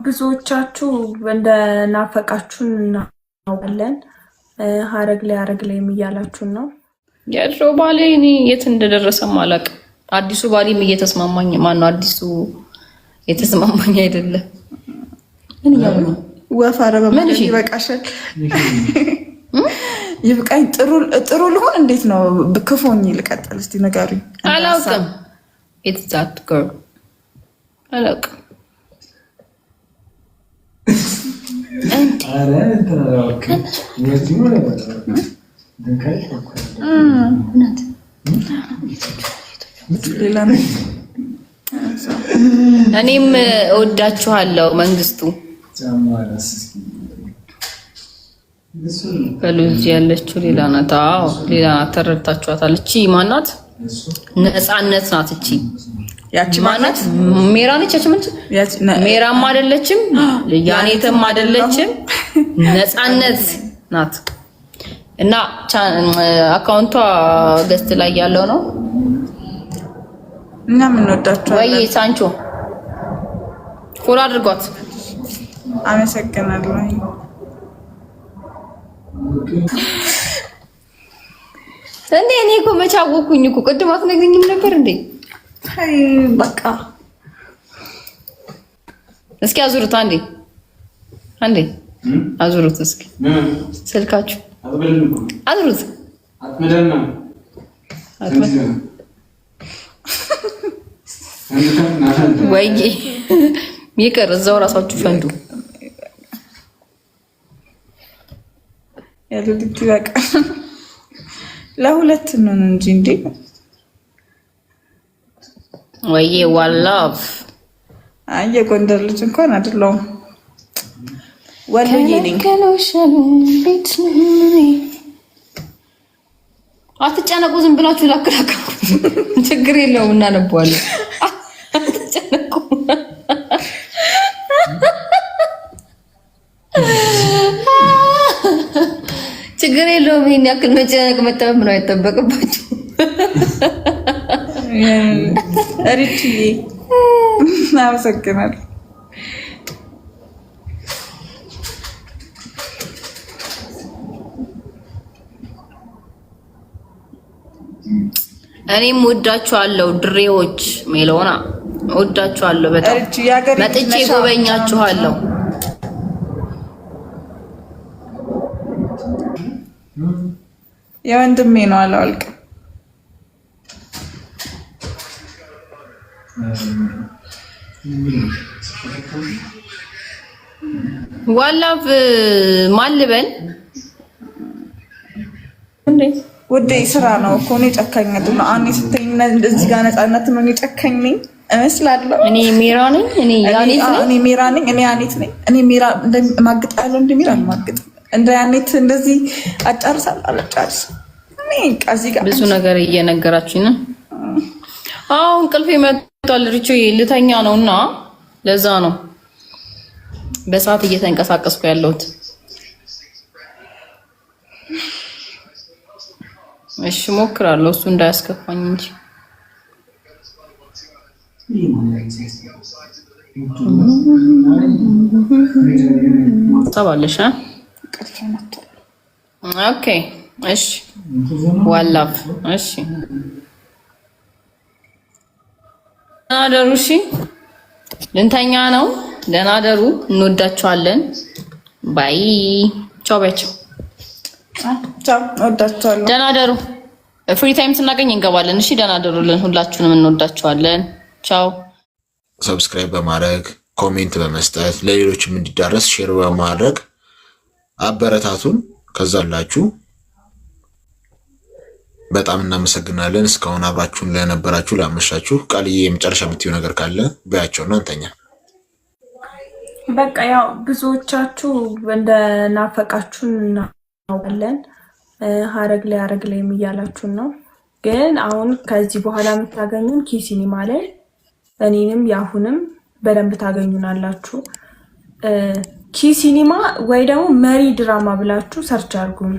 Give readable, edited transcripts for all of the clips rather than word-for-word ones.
ብዙዎቻችሁ እንደናፈቃችሁን እናውቃለን። ሀረግ ላይ እያላችሁን ነው። የድሮ ባሌ እኔ የት እንደደረሰም አላውቅም። አዲሱ ባሌም እየተስማማኝ ማነው? አዲሱ የተስማማኝ አይደለም። ምን እያሉ ነው? ወፋረ በማለት ይበቃሻል። ይብቃኝ። ጥሩ ልሆን እንዴት ነው? ክፉኝ ልቀጥል? እስቲ ንገሩኝ። አላውቅም። it's that girl አላውቅም። እኔም እወዳችኋለሁ። መንግስቱ ከሉዚ ያለችው ሌላ ናት። አዎ ሌላ ናት። ተረድታችኋታል። እቺ ማናት? ነፃነት ናት። እቺ ያቺ ማናት? ሜራ ነች። ያቺ ሜራም አይደለችም፣ ያኔትም አይደለችም፣ ነፃነት ናት። እና አካውንቷ ገስት ላይ ያለው ነው። እና ምን ወዳችኋል? ወይ ሳንቾ ፎሎ አድርጓት። አመሰግናለሁ። እንዴ እኔ እኮ መች አወኩኝ እኮ ቅድም አትነግሪኝም ነበር እንዴ? አይ በቃ እስኪ አዙሩት አንዴ አዙሩት እስኪ ስልካችሁ አዙሩት። ወይ ይቅር፣ እዛው ራሳችሁ ፈንዱ። ያሉት በቃ ለሁለት ነው እንጂ እንዴ ወይ ዋላፍ የጎንደር ልጅ እንኳን አይደለሁም። ወልዬ ነኝ። አትጨነቁ፣ ዝም ብላችሁ ላከራከሩ ችግር የለውም፣ እናነባዋለን። አትጨነቁ። ችግር የለውም። ይሄን ያክል መጨነቅ መጠበብ ነው አይጠበቅባችሁ። ሪችዬ አመሰግናለሁ። እኔም ወዳችኋለሁ ድሬዎች፣ ሜሎና ወዳችኋለሁ በጣም መጥቼ ጎበኛችኋለሁ። የወንድሜ ነው አላልቅም። ዋላፍ ማልበል እንዴ ውዴ ስራ ነው እኮ ነው። ጨካኝ አይደለም። አሁን ስትይኝ እዚህ ጋር ነፃነት ነው። ጨካኝ ነኝ እመስላለሁ። እኔ ሜራ ነኝ። እኔ ያኔት ነኝ። እኔ ሜራ ነኝ። እኔ ያኔት ነኝ። እኔ ሜራ እንደማግጣለሁ እንደሚል አልማግጥም። እንደ ያኔት እንደዚህ አጫርሳለሁ አልጫርስም። እኔ እዚህ ጋር ብዙ ነገር እየነገራችሁኝ ነው። አሁን እንቅልፌ መጥቷል። ሪቾ ልተኛ ነውና ለዛ ነው በሰዓት እየተንቀሳቀስኩ ያለሁት። እሺ ሞክራለሁ፣ እሱ እንዳያስከፋኝ እንጂ ሰባለሽ። ኦኬ እሺ ዋላፍ እሺ ደህና ደሩ። እሺ ልንተኛ ነው። ደህና ደሩ። እንወዳችኋለን። ባይ ቻው ባይቻው። ቻው ወዳችኋለሁ። ደህና ደሩ። ፍሪ ታይም ስናገኝ እንገባለን። እሺ ደህና ደሩልን። ሁላችሁንም እንወዳችኋለን። ቻው። ሰብስክራይብ በማድረግ ኮሜንት በመስጠት ለሌሎችም እንዲዳረስ ሼር በማድረግ አበረታቱን። ከዛላችሁ በጣም እናመሰግናለን። እስካሁን አብራችሁን ለነበራችሁ ላመሻችሁ። ቃልዬ የመጨረሻ የምትይው ነገር ካለ በያቸውና እንተኛ። በቃ ያው ብዙዎቻችሁ እንደናፈቃችሁን እናውቃለን። ሀረግ ላይ እያላችሁን ነው። ግን አሁን ከዚህ በኋላ የምታገኙን ኪሲኒማ ላይ እኔንም ያሁንም በደንብ ታገኙናላችሁ። ኪሲኒማ ወይ ደግሞ መሪ ድራማ ብላችሁ ሰርች አድርጉን።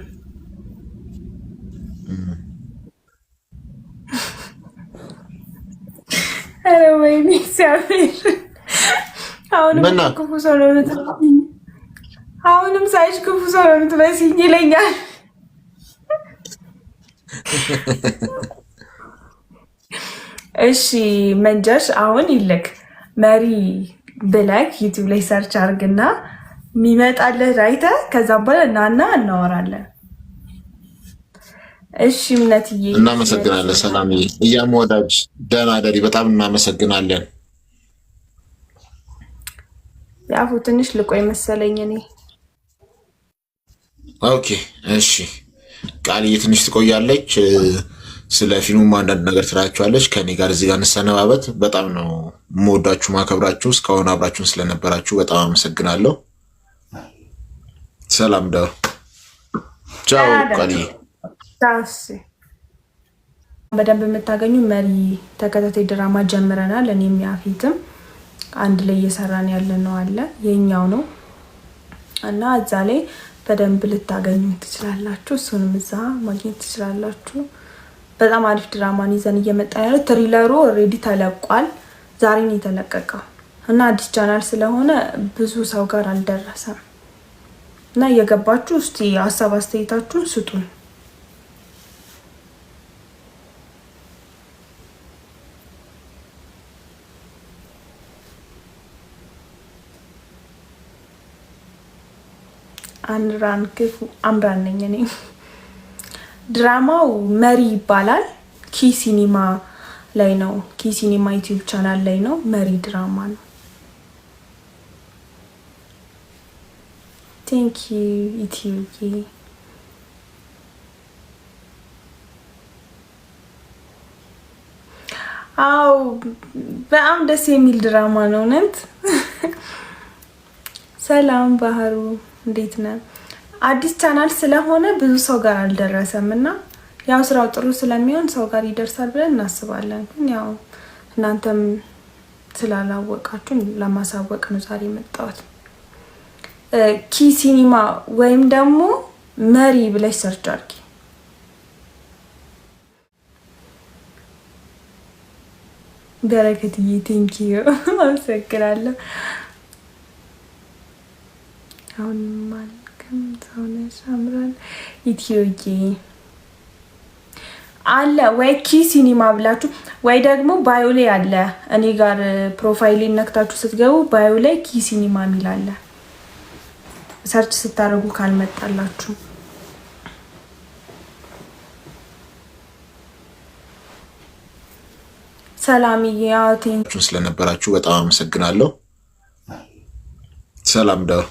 አረ ወይኔ ሲያምር አሁንም ክፉ ሰው ነው የምትመስኝ፣ አሁንም ሳይሽ ክፉ ሰው ነው የምትመስኝ ይለኛል። እሺ መንጀሽ አሁን ይልክ መሪ ብለክ ዩቲዩብ ላይ ሰርች አድርግና የሚመጣልህ አይተህ ከዛ በኋላ እናና እናወራለን። እሺ እምነትዬ እናመሰግናለን። ሰላምዬ እያም ወዳጅ ደህና ደሪ። በጣም እናመሰግናለን። ያፉ ትንሽ ልቆይ መሰለኝ እኔ። ኦኬ እሺ ቃልዬ ትንሽ ትቆያለች። ስለ ፊልሙ አንዳንድ ነገር ትላችኋለች። ከኔ ጋር እዚህ ጋር እንሰነባበት። በጣም ነው የምወዳችሁ ማከብራችሁ። እስካሁን አብራችሁን ስለነበራችሁ በጣም አመሰግናለሁ። ሰላም ደሩ። ቻው ቃልዬ። በደንብ የምታገኙ መሪ ተከታታይ ድራማ ጀምረናል። እኔም ያፊትም አንድ ላይ እየሰራን ያለ ነው አለ የኛው ነው እና እዛ ላይ በደንብ ልታገኙ ትችላላችሁ። እሱንም እዛ ማግኘት ትችላላችሁ። በጣም አሪፍ ድራማን ይዘን እየመጣ ያለ ትሪለሩ ኦልሬዲ ተለቋል። ዛሬ ነው የተለቀቀው እና አዲስ ቻናል ስለሆነ ብዙ ሰው ጋር አልደረሰም እና እየገባችሁ እስቲ ሀሳብ አስተያየታችሁን ስጡን። አንራን ክፉ አምራን ነኝ እኔ። ድራማው መሪ ይባላል። ኪ ሲኒማ ላይ ነው። ኪ ሲኒማ ዩቲዩብ ቻናል ላይ ነው። መሪ ድራማ ነው። ቴንክ ዩ ኢትዮዬ። አው በጣም ደስ የሚል ድራማ ነው እውነት። ሰላም ባህሩ እንዴት ነህ? አዲስ ቻናል ስለሆነ ብዙ ሰው ጋር አልደረሰም እና ያው ስራው ጥሩ ስለሚሆን ሰው ጋር ይደርሳል ብለን እናስባለን። ግን ያው እናንተም ስላላወቃችሁ ለማሳወቅ ነው ዛሬ የመጣሁት። ኪ ሲኒማ ወይም ደግሞ መሪ ብለሽ ሰርች አድርጊ። በረከትዬ ቴንኪዩ አመሰግናለሁ። አሁን ማልከም ሰውነሽ አምራን ኢትዮዬ አለ ወይ ኪ ሲኒማ ብላችሁ ወይ ደግሞ ባዮ ላይ አለ። እኔ ጋር ፕሮፋይሌን ነክታችሁ ስትገቡ ባዮ ላይ ኪ ሲኒማ የሚል አለ። ሰርች ስታደርጉ ካልመጣላችሁ ሰላምዬ አውቴን ስለነበራችሁ በጣም አመሰግናለሁ። ሰላም ደሩ።